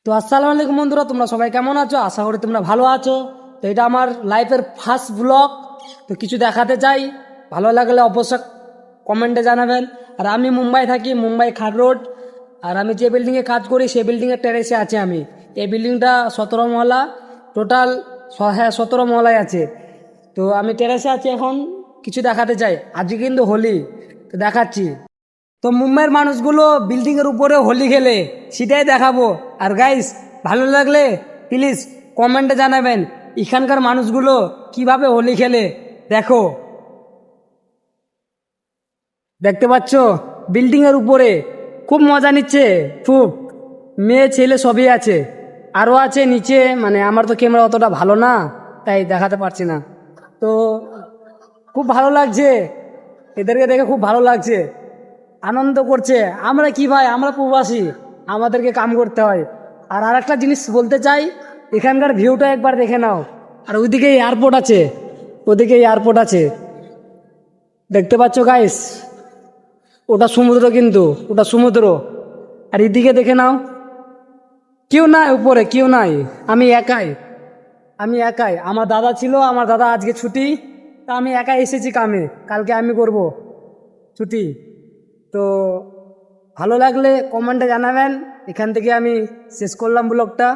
তো আসসালামু আলাইকুম বন্ধুরা, তোমরা সবাই কেমন আছো? আশা করি তোমরা ভালো আছো। তো এটা আমার লাইফের ফার্স্ট ব্লগ। তো কিছু দেখাতে চাই, ভালো লাগলে অবশ্যই কমেন্টে জানাবেন। আর আমি মুম্বাই থাকি, মুম্বাই খাট রোড। আর আমি যে বিল্ডিংয়ে কাজ করি সেই বিল্ডিংয়ের টেরেসে আছি আমি। এই বিল্ডিংটা 17 মহলা, টোটাল। হ্যাঁ, 17 মহলায় আছে। তো আমি টেরেসে আছি এখন। কিছু দেখাতে চাই, আজকে কিন্তু হোলি, তো দেখাচ্ছি। তো মুম্বাইয়ের মানুষগুলো বিল্ডিংয়ের উপরে হোলি খেলে, সেটাই দেখাবো। আর গাইস, ভালো লাগলে প্লিজ কমেন্টে জানাবেন এখানকার মানুষগুলো কিভাবে হোলি খেলে। দেখো, দেখতে পাচ্ছ বিল্ডিংয়ের উপরে খুব মজা নিচ্ছে। খুব মেয়ে ছেলে সবই আছে, আরও আছে নিচে। মানে আমার তো ক্যামেরা অতটা ভালো না, তাই দেখাতে পারছি না। তো খুব ভালো লাগছে, এদেরকে দেখে খুব ভালো লাগছে, আনন্দ করছে। আমরা কি ভাই, আমরা প্রবাসী, আমাদেরকে কাম করতে হয়। আর আরেকটা জিনিস বলতে চাই, এখানকার ভিউটা একবার দেখে নাও। আর ওইদিকে এয়ারপোর্ট আছে, ওদিকে এয়ারপোর্ট আছে, দেখতে পাচ্ছ গাইস? ওটা সমুদ্র, কিন্তু ওটা সমুদ্র। আর এদিকে দেখে নাও, কেউ নাই উপরে, কেউ নাই। আমি একাই, আমি একাই। আমার দাদা ছিল, আমার দাদা আজকে ছুটি, তা আমি একাই এসেছি কামে। কালকে আমি করব ছুটি। তো ভালো লাগলে কমেন্টে জানাবেন। এখান থেকে আমি শেষ করলাম ব্লগটা।